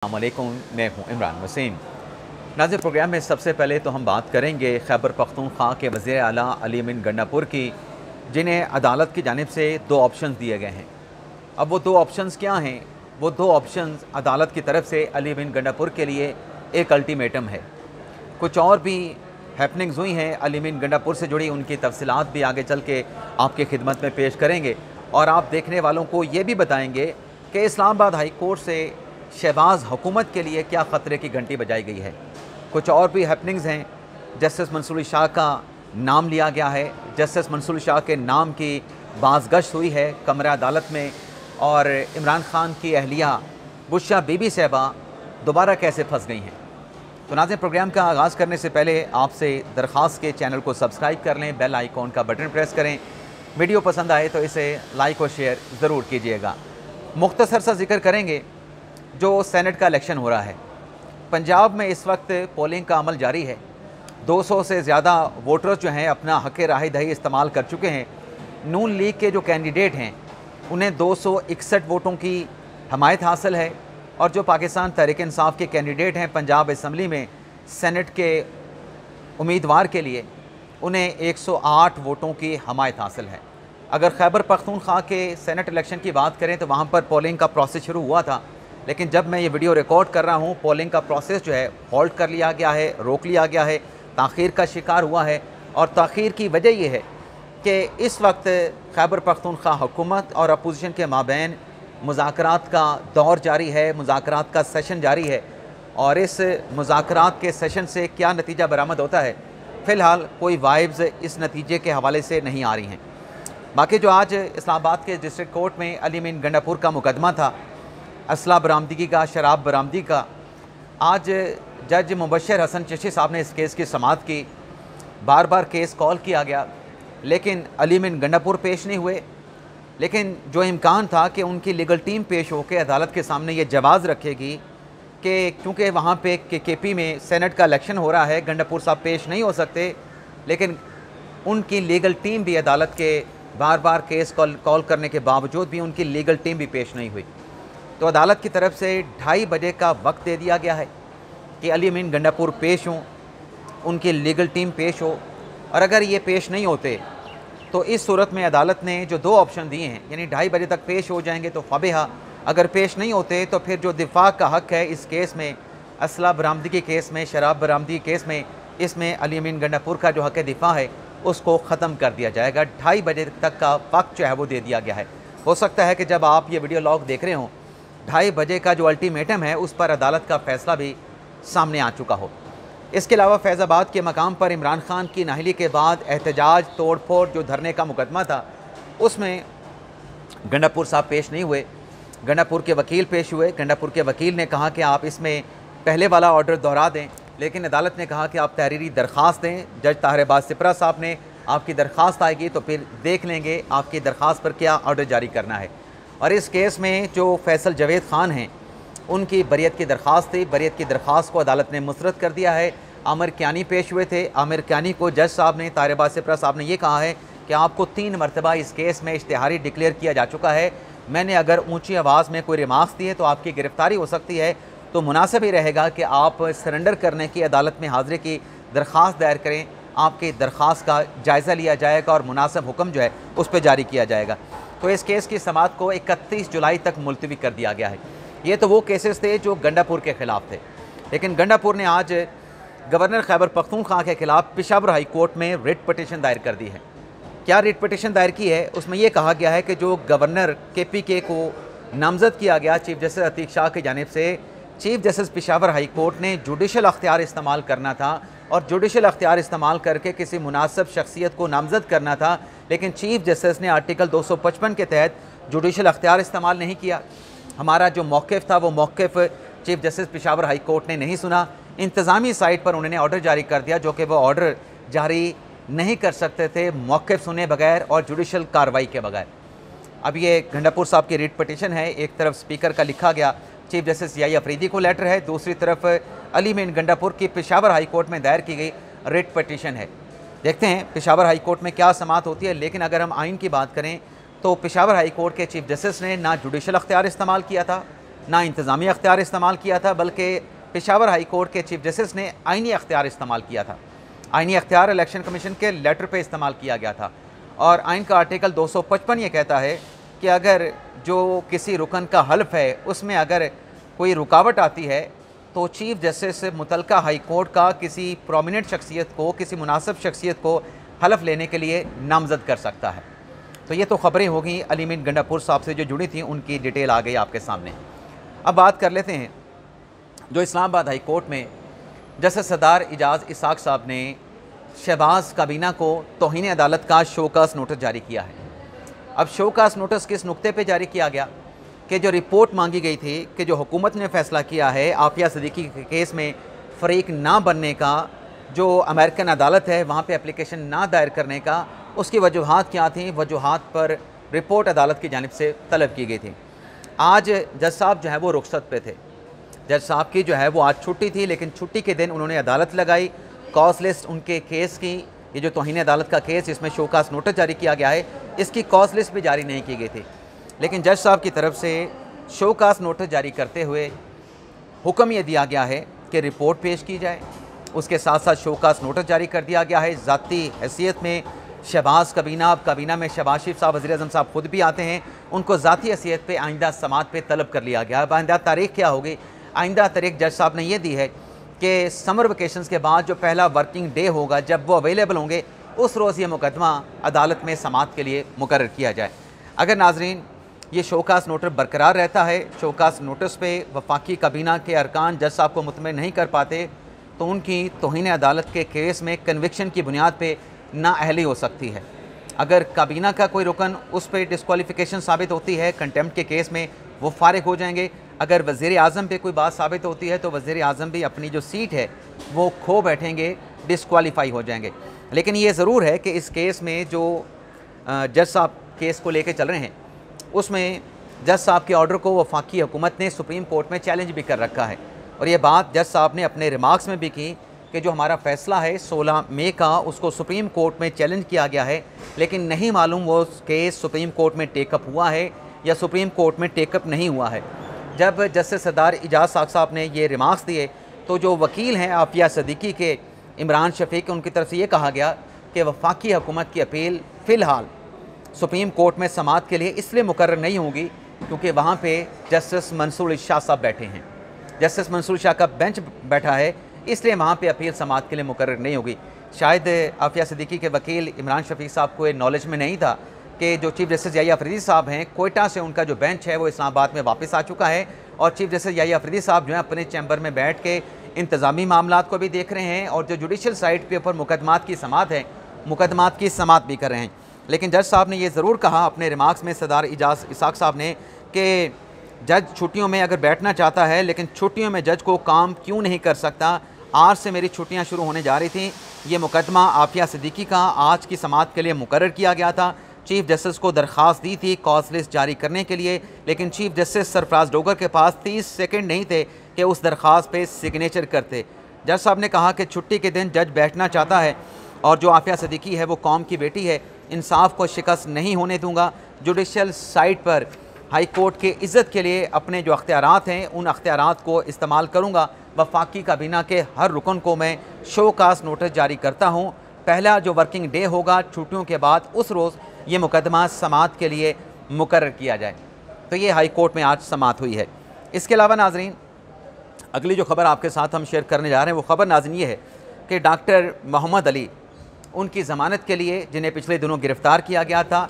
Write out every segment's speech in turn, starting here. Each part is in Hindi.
अस्सलामुअलैकुम, मैं हूँ इमरान वसीम। नाज़रीन, प्रोग्राम में सबसे पहले तो हम बात करेंगे खैबर पख्तूनख्वा के वज़ीर आला अली अमीन गंडापुर की, जिन्हें अदालत की जानिब से दो ऑप्शंस दिए गए हैं। अब वो दो ऑप्शंस क्या हैं? वो दो ऑप्शंस अदालत की तरफ से अली अमीन गंडापुर के लिए एक अल्टीमेटम है। कुछ और भी हैपनिंग्स हुई हैं अली अमीन गंडापुर से जुड़ी, उनकी तफसीलात भी आगे चल के आपकी खिदमत में पेश करेंगे और आप देखने वालों को ये भी बताएंगे कि इस्लामाबाद हाई कोर्ट से शहबाज हुकूमत के लिए क्या ख़तरे की घंटी बजाई गई है। कुछ और भी हैपनिंग्स हैं। जस्टिस मंसूर शाह का नाम लिया गया है। जस्टिस मंसूर शाह के नाम की बाज़गश्त हुई है कमरा अदालत में, और इमरान खान की अहलिया बुशरा बीबी साहबा दोबारा कैसे फंस गई हैं। तो नाज़रीन, प्रोग्राम का आगाज़ करने से पहले आपसे दरख्वास्त के चैनल को सब्सक्राइब कर लें, बेल आइकॉन का बटन प्रेस करें। वीडियो पसंद आए तो इसे लाइक और शेयर ज़रूर कीजिएगा। मुख्तसर सा जिक्र करेंगे जो सेनेट का इलेक्शन हो रहा है। पंजाब में इस वक्त पोलिंग का अमल जारी है। 200 से ज़्यादा वोटर्स जो हैं अपना हक़ राय दही इस्तेमाल कर चुके हैं। नून लीग के जो कैंडिडेट हैं उन्हें 261 वोटों की हमायत हासिल है, और जो पाकिस्तान तहरीक इंसाफ के कैंडिडेट हैं पंजाब असम्बली में सेनेट के उम्मीदवार के लिए, उन्हें 108 वोटों की हमायत हासिल है। अगर खैबर पख्तूनख्वा के सेनेट इलेक्शन की बात करें तो वहाँ पर पोलिंग का प्रोसेस शुरू हुआ था, लेकिन जब मैं ये वीडियो रिकॉर्ड कर रहा हूँ पोलिंग का प्रोसेस जो है हॉल्ट कर लिया गया है, रोक लिया गया है, ताख़ीर का शिकार हुआ है। और ताख़ीर की वजह यह है कि इस वक्त खैबर पख्तूनख्वा हुकूमत और अपोजिशन के माबैन मुज़ाकरात का दौर जारी है, मुज़ाकरात का सेशन जारी है, और इस मुज़ाकरात के सेशन से क्या नतीजा बरामद होता है, फ़िलहाल कोई वाइब्स इस नतीजे के हवाले से नहीं आ रही हैं। बाकी जो आज इस्लामाबाद के डिस्ट्रिक्ट कोर्ट में अली अमीन गंडापुर का मुकदमा था, असला बरामदगी का, शराब बरामदगी का, आज जज मुबशर हसन चिश्ती साहब ने इस केस की समाअत की। बार बार केस कॉल किया गया, लेकिन अली अमीन गंडापुर पेश नहीं हुए। लेकिन जो इम्कान था कि उनकी लीगल टीम पेश होकर अदालत के सामने ये जवाज़ रखेगी कि क्योंकि वहाँ पे केपी में सेनेट का इलेक्शन हो रहा है, गंडापुर साहब पेश नहीं हो सकते, लेकिन उनकी लीगल टीम भी अदालत के बार बार केस कॉल करने के बावजूद भी उनकी लीगल टीम भी पेश नहीं हुई। तो अदालत की तरफ से 2:30 बजे का वक्त दे दिया गया है कि अली अमीन गंडापुर पेश हों, उनकी लीगल टीम पेश हो, और अगर ये पेश नहीं होते तो इस सूरत में अदालत ने जो दो ऑप्शन दिए हैं, यानी 2:30 बजे तक पेश हो जाएंगे तो फ़ाबिहा, अगर पेश नहीं होते तो फिर जो दिफा का हक़ है इस केस में, असला बरामदगी केस में, शराब बरामदगी केस में, इसमें अली अमीन गंडापुर का जो हक़ दिफा है उसको ख़त्म कर दिया जाएगा। 2:30 बजे तक का वक्त जो है वो दे दिया गया है। हो सकता है कि जब आप ये वीडियो लॉग देख रहे हों 2:30 बजे का जो अल्टीमेटम है उस पर अदालत का फ़ैसला भी सामने आ चुका हो। इसके अलावा फैज़ाबाद के मकाम पर इमरान खान की नाहली के बाद एहतजाज, तोड़ फोड़, जो धरने का मुकदमा था, उसमें गंडापुर साहब पेश नहीं हुए। गंडापुर के वकील पेश हुए। गंडापुर के वकील ने कहा कि आप इसमें पहले वाला ऑर्डर दोहरा दें, लेकिन अदालत ने कहा कि आप तहरीरी दरख्वास्त दें। जज ताहिर अब्बास सिपरा साहब ने, आपकी दरख्वास्त आएगी तो फिर देख लेंगे आपकी दरख्वास्त पर क्या ऑर्डर जारी करना है। और इस केस में जो फैसल जवेद ख़ान हैं उनकी बरियत की दरख्वास्त थी। बरियत की दरख्वास्त को अदालत ने मुस्तरद कर दिया है। आमिर क्यानी पेश हुए थे। आमिर क्यानी को जज साहब ने, ताहिर अब्बास सिपरा साहब ने, यह कहा है कि आपको 3 मरतबा इस केस में इश्तिहारी डिक्लेयर किया जा चुका है। मैंने अगर ऊँची आवाज़ में कोई रिमार्क्स दिए तो आपकी गिरफ्तारी हो सकती है, तो मुनासिब ही रहेगा कि आप सरेंडर करने की, अदालत में हाज़िरी की दरख्वास्त दायर करें। आपकी दरख्वास्त का जायज़ा लिया जाएगा और मुनासिब हुक्म जो है उस पर जारी किया जाएगा। तो इस केस की समाअत को 31 जुलाई तक मुलतवी कर दिया गया है। ये तो वो केसेस थे जो गंडापुर के ख़िलाफ़ थे, लेकिन गंडापुर ने आज गवर्नर खैबर पख्तूनख्वा के ख़िलाफ़ पेशावर हाई कोर्ट में रिट पटिशन दायर कर दी है। क्या रिट पटिशन दायर की है? उसमें यह कहा गया है कि जो गवर्नर KPK को नामज़द किया गया चीफ जस्टिस अतीक शाह की जानिब से, chief justice Peshawar high court ने जुडिशल अख्तियार इस्तेमाल करना था और जुडिशल अख्तियार इस्तेमाल करके किसी मुनासिब शख्सियत को नामज़द करना था, लेकिन चीफ जस्टिस ने आर्टिकल 255 के तहत जुडिशल अख्तियार इस्तेमाल नहीं किया। हमारा जो मौक़िफ़ था वो मौक़िफ़ chief justice Peshawar high court ने नहीं सुना। इंतज़ामी साइट पर उन्होंने ऑर्डर जारी कर दिया, जो कि वो ऑर्डर जारी नहीं कर सकते थे मौक़िफ़ सुने बगैर और जुडिशल कार्रवाई के बगैर। अब ये गंडापुर साहब की रिट पटिशन है। एक तरफ स्पीकर का लिखा गया चीफ जस्टिस याई अफरीदी को लेटर है, दूसरी तरफ अली अमीन गंडापुर की पेशावर हाई कोर्ट में दायर की गई रिट पटिशन है। देखते हैं पेशावर हाई कोर्ट में क्या समाअत होती है। लेकिन अगर हम आइन की बात करें तो पेशावर हाई कोर्ट के चीफ जस्टिस ने ना जुडिशल अख्तियार इस्तेमाल किया था, ना इंतज़ामी अख्तियार इस्तेमाल किया था, बल्कि पेशावर हाई कोर्ट के चीफ जस्टिस ने आइनी अख्तियार इस्तेमाल किया था। आइनी अख्तियार इलेक्शन कमीशन के लेटर पे इस्तेमाल किया गया था और आइन का आर्टिकल 255 ये कहता है कि अगर जो किसी रुकन का हल्फ है उसमें अगर कोई रुकावट आती है तो चीफ जस्टिस मुतलका हाई कोर्ट का किसी प्रोमिनेंट शख्सियत को, किसी मुनासिब शख्सियत को हलफ लेने के लिए नामज़द कर सकता है। तो ये तो ख़बरें होगी अली अमीन गंडापुर साहब से जो जुड़ी थी, उनकी डिटेल आ गई आपके सामने। अब बात कर लेते हैं जो इस्लामाबाद हाई कोर्ट में जस्टिस सरदार इजाज़ इसाक साहब ने शहबाज काबीना को तौहीन अदालत का शोकास नोटिस जारी किया है। अब शोकास नोटिस किस नुक्ते पे जारी किया गया कि जो रिपोर्ट मांगी गई थी कि जो हुकूमत ने फ़ैसला किया है आफिया सिद्दीकी के केस में फ़रीक ना बनने का, जो अमेरिकन अदालत है वहाँ पे एप्लीकेशन ना दायर करने का, उसकी वजूहात क्या थी, वजूहात पर रिपोर्ट अदालत की जानिब से तलब की गई थी। आज जज साहब जो है वो रुखसत पे थे। जज साहब की जो है वो आज छुट्टी थी, लेकिन छुट्टी के दिन उन्होंने अदालत लगाई। कॉज लिस्ट उनके केस की, ये जो तौहीन अदालत का केस इसमें शोकास नोटिस जारी किया गया है, इसकी कॉज लिस्ट भी जारी नहीं की गई थी। लेकिन जज साहब की तरफ से शोकास नोटिस जारी करते हुए हुक्म ये दिया गया है कि रिपोर्ट पेश की जाए। उसके साथ साथ शोकास नोटिस जारी कर दिया गया है। ज़ाती हैसियत में शहबाज काबीना में शहबाज शरीफ साहब वज़ीर-ए-आज़म साहब खुद भी आते हैं, उनको ज़ाती हैसियत पे आइंदा समात पे तलब कर लिया गया। अब आइंदा तारीख़ क्या होगी? आइंदा तारीख़ जज साहब ने यह दी है कि समर वेकेशंस के बाद जो पहला वर्किंग डे होगा, जब वो अवेलेबल होंगे, उस रोज़ ये मुकदमा अदालत में समात के लिए मुकर्रर किया जाए। अगर नाजरीन ये शोकास नोटिस बरकरार रहता है, शोकास नोटिस पे वफाकी काबीना के अरकान जज साहब को मुतमिन नहीं कर पाते, तो उनकी तौहीन अदालत के केस में कन्विक्शन की बुनियाद पे नाअहली हो सकती है। अगर काबीना का कोई रुकन उस पर डिस्क्वालिफिकेशन साबित होती है, कंटेम्प्ट के केस में वो फारिग हो जाएंगे। अगर वज़ीर आज़म पे कोई बात साबित होती है तो वज़ीर आज़म भी अपनी जो सीट है वो खो बैठेंगे, डिस्क्वालीफाई हो जाएंगे। लेकिन ये ज़रूर है कि इस केस में जो जज साहब केस को लेके चल रहे हैं, उसमें जज साहब के ऑर्डर को वफाकी हुकूमत ने सुप्रीम कोर्ट में चैलेंज भी कर रखा है। और ये बात जज साहब ने अपने रिमार्क्स में भी की कि जो हमारा फ़ैसला है 16 मई का, उसको सुप्रीम कोर्ट में चैलेंज किया गया है, लेकिन नहीं मालूम वो केस सुप्रीम कोर्ट में टेकअप हुआ है या सुप्रीम कोर्ट में टेकअप नहीं हुआ है। जब जस्टिस सरदार इजाज़ इसाक साहब ने ये रिमार्क्स दिए तो जो वकील हैं आफिया सिद्दीकी के, इमरान शफीक, उनकी तरफ से ये कहा गया कि वफाकी हुकूमत की अपील फ़िलहाल सुप्रीम कोर्ट में समात के लिए इसलिए मुकर्रर नहीं होगी क्योंकि वहाँ पे जस्टिस मंसूर शाह साहब बैठे हैं। जस्टिस मंसूर शाह का बेंच बैठा है, इसलिए वहाँ पे अपील समात के लिए मुकर्रर नहीं होगी। शायद आफिया सिद्दीकी के वकील इमरान शफीक साहब को ये नॉलेज में नहीं था कि जो चीफ जस्टिस याहिया अफरीदी साहब हैं, कोयटा से उनका जो बेंच है वो इस्लामाबाद में वापस आ चुका है और चीफ जस्टिस याहिया अफरीदी साहब जो है अपने चैम्बर में बैठ के इंतज़ामी मामलात को भी देख रहे हैं और जो जुडिशल साइड के ऊपर मुकदमात की समात है, मुकदमात की समात भी कर रहे हैं। लेकिन जज साहब ने ये ज़रूर कहा अपने रिमार्क्स में, सरदार इजाज़ इसाक साहब ने, कि जज छुट्टियों में अगर बैठना चाहता है, लेकिन छुट्टियों में जज को काम क्यों नहीं कर सकता। आज से मेरी छुट्टियां शुरू होने जा रही थी। ये मुकदमा आफिया सिद्दीकी का आज की समात के लिए मुकर्रर किया गया था। चीफ जस्टिस को दरख्वास्त दी थी कॉज लिस्ट जारी करने के लिए, लेकिन चीफ जस्टिस सरफराज डोगर के पास 30 सेकंड नहीं थे कि उस दरख्वास्त पे सिग्नेचर करते। जज साहब ने कहा कि छुट्टी के दिन जज बैठना चाहता है और जो आफिया सिद्दीकी है वो कौम की बेटी है, इंसाफ को शिकस्त नहीं होने दूंगा। जुडिशल साइड पर हाई कोर्ट के इज़्ज़त के लिए अपने जो अख्तियारात हैं उन अख्तियारात को इस्तेमाल करूँगा। वफाकी काबीना के हर रुकन को मैं शोकास नोटिस जारी करता हूँ। पहला जो वर्किंग डे होगा छुट्टियों के बाद, उस रोज़ ये मुकदमा समात के लिए मुकर्रर किया जाए। तो ये हाई कोर्ट में आज समात हुई है। इसके अलावा नाजरीन अगली जो खबर आपके साथ हम शेयर करने जा रहे हैं वो खबर नाज़रीन ये है कि डॉक्टर मोहम्मद अली, उनकी ज़मानत के लिए, जिन्हें पिछले दिनों गिरफ़्तार किया गया था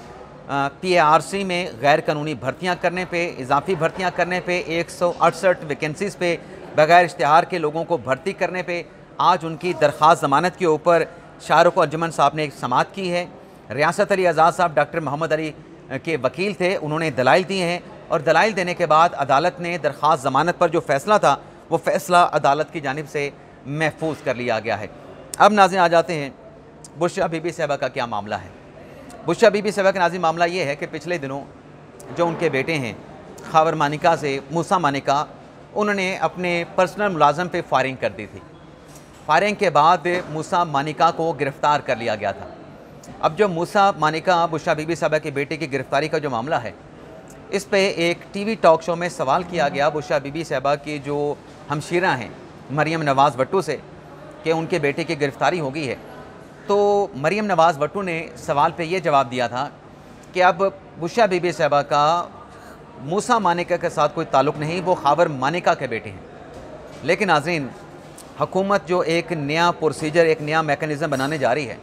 PARC में गैर कानूनी भर्तियाँ करने पे, इजाफी भर्तियाँ करने पे, 168 वैकेंसीज़ पे बग़ैर इश्तिहार के लोगों को भर्ती करने पे, आज उनकी दरख्वास्त ज़मानत के ऊपर शाहरुख अंजुमन साहब ने एक समात की है। रियासत अली आज़ाद साहब डॉक्टर मोहम्मद अली के वकील थे, उन्होंने दलाइल दिए हैं और दलाइल देने के बाद अदालत ने दरख्वास्त ज़मानत पर जो फ़ैसला था वो फ़ैसला अदालत की जानिब से महफूज कर लिया गया है। अब नाज़रीन आ जाते हैं बुशरा बीबी साहिबा का क्या मामला है। बुशरा बीबी साहिबा का नाज़रीन मामला ये है कि पिछले दिनों जो उनके बेटे हैं खावर मानिका से मूसा मानिका, उन्होंने अपने पर्सनल मुलाजम पे फायरिंग कर दी थी। फायरिंग के बाद मूसा मानिका को गिरफ़्तार कर लिया गया था। अब जो मूसा मानिका बुशरा बीबी साहिबा के बेटे की गिरफ़्तारी का जो मामला है, इस पे एक टीवी टॉक शो में सवाल किया गया बुशरा बीबी साहबा की जो हमशीरा हैं मरियम नवाज़ भट्टू से कि उनके बेटे की गिरफ़्तारी हो गई है। तो मरियम नवाज़ भट्टू ने सवाल पे ये जवाब दिया था कि अब बुशरा बीबी साहबा का मूसा मानिका के साथ कोई ताल्लुक़ नहीं, वो ख़ाबर मानिका के बेटे हैं। लेकिन नाज़रीन, हुकूमत जो एक नया प्रोसीजर, एक नया मैकेनिज़्म बनाने जा रही है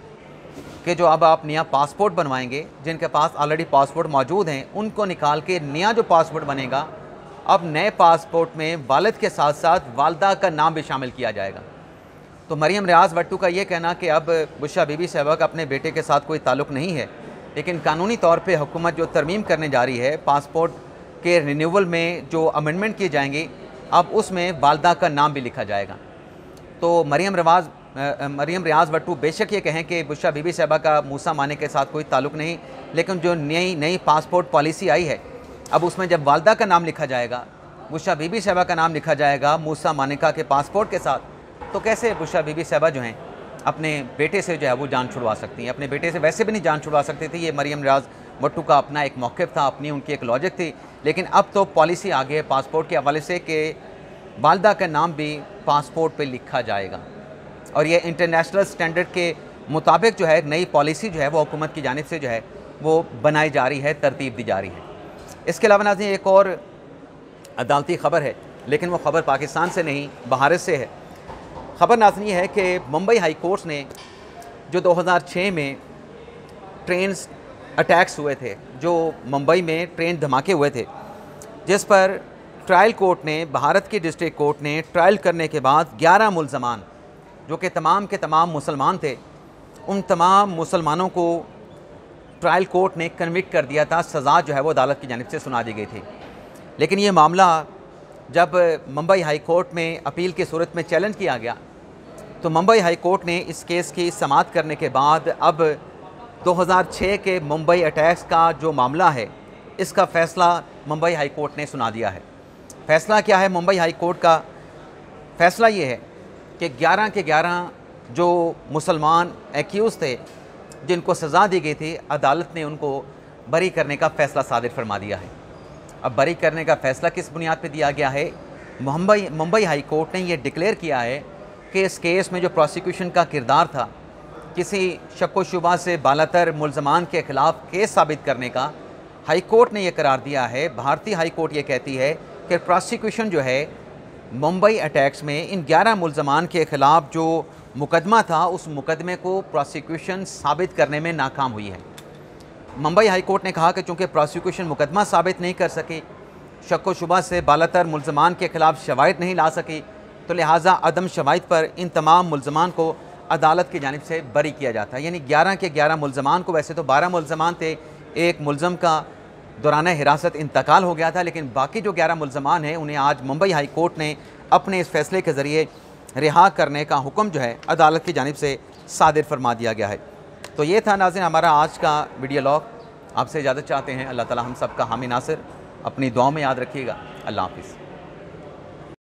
कि जो अब आप नया पासपोर्ट बनवाएंगे, जिनके पास ऑलरेडी पासपोर्ट मौजूद हैं उनको निकाल के नया जो पासपोर्ट बनेगा, अब नए पासपोर्ट में वालिद के साथ साथ वालदा का नाम भी शामिल किया जाएगा। तो मरियम रियाज़ भट्टू का ये कहना कि अब बुशरा बीबी साहबा का अपने बेटे के साथ कोई ताल्लुक़ नहीं है, लेकिन कानूनी तौर पे हुकूमत जो तरमीम करने जा रही है, पासपोर्ट के रिन्यूअल में जो अमेंडमेंट किए जाएंगे, अब उसमें वालदा का नाम भी लिखा जाएगा। तो मरियम रियाज़ भट्टू बेशक ये कहें कि बुशरा बीबी साहबा का मूसा मानिका के साथ कोई ताल्लुक़ नहीं, लेकिन जो नई पासपोर्ट पॉलिसी आई है, अब उसमें जब वालदा का नाम लिखा जाएगा, बुशरा बीबी साहबा का नाम लिखा जाएगा मूसा मानिका के पासपोर्ट के साथ, तो कैसे बुशरा बीबी साहबा जो हैं अपने बेटे से जो है वो जान छुड़वा सकती हैं। अपने बेटे से वैसे भी नहीं जान छुड़वा सकती थी, ये मरियम रियाज़ भट्टू का अपना एक मौक़िफ़ था, अपनी उनकी एक लॉजिक थी। लेकिन अब तो पॉलिसी आ गई है पासपोर्ट के हवाले से कि वालदा का नाम भी पासपोर्ट पे लिखा जाएगा, और ये इंटरनेशनल स्टैंडर्ड के मुताबिक जो है नई पॉलिसी जो है वो हुकूमत की जानिब से जो है वो बनाई जा रही है, तरतीब दी जा रही है। इसके अलावा नाज़रीन एक और अदालती ख़बर है, लेकिन वो ख़बर पाकिस्तान से नहीं, भारत से है। ख़बर नाज़रीन ये है कि मुंबई हाई कोर्ट ने जो 2006 में ट्रेन अटैक्स हुए थे, जो मुंबई में ट्रेन धमाके हुए थे, जिस पर ट्रायल कोर्ट ने, भारत की डिस्ट्रिक्ट कोर्ट ने ट्रायल करने के बाद 11 मुल्ज़मान जो कि तमाम के तमाम मुसलमान थे, उन तमाम मुसलमानों को ट्रायल कोर्ट ने कन्विक्ट कर दिया था। सज़ा जो है वो अदालत की जानिब से सुना दी गई थी। लेकिन ये मामला जब मुंबई हाई कोर्ट में अपील की सूरत में चैलेंज किया गया, तो मुंबई हाई कोर्ट ने इस केस की समाअत करने के बाद अब 2006 के मुंबई अटैक्स का जो मामला है, इसका फ़ैसला मुंबई हाई कोर्ट ने सुना दिया है। फ़ैसला क्या है मुंबई हाई कोर्ट का? फ़ैसला ये है कि 11 के 11 जो मुसलमान एक्यूज़ थे, जिनको सज़ा दी गई थी, अदालत ने उनको बरी करने का फ़ैसला सादिर फरमा दिया है। अब बरी करने का फ़ैसला किस बुनियाद पे दिया गया है? मुंबई हाई कोर्ट ने यह डिक्लेयर किया है कि इस केस में जो प्रोसिक्यूशन का किरदार था, किसी शक व शुबा से बालातर मुल्ज़मान के ख़िलाफ़ केस साबित करने का, हाई कोर्ट ने यह करार दिया है। भारतीय हाई कोर्ट ये कहती है कि प्रोसिक्यूशन जो है मुंबई अटैक्स में इन 11 मुल्ज़मान के ख़िलाफ़ जो मुकदमा था, उस मुकदमे को प्रोसिक्यूशन साबित करने में नाकाम हुई है। मुंबई हाई कोर्ट ने कहा कि चूँकि प्रोसिक्यूशन मुकदमा साबित नहीं कर सकी, शक व शुबा से बालातर मुल्ज़मान के ख़िलाफ़ शवाहिद नहीं ला सकी, तो लिहाजा अदम शवाहिद पर इन तमाम मुल्ज़मान को अदालत की जानिब से बरी किया जाता है। यानी 11 के 11 मुल्ज़मान को, वैसे तो 12 मुल्ज़मान थे, एक मुल्ज़म का दौरान हिरासत इंतकाल हो गया था, लेकिन बाकी जो 11 मुल्ज़मान हैं उन्हें आज मुंबई हाई कोर्ट ने अपने इस फ़ैसले के ज़रिए रिहा करने का हुक्म जो है अदालत की जानिब से सादिर फरमा दिया गया है। तो ये था नाज़रीन हमारा आज का वीडियो लॉग। आपसे इजाज़त चाहते हैं। अल्लाह ताला हम सब का हामी नासिर, अपनी दुआओं में याद रखिएगा। अल्लाह हाफ़िज़।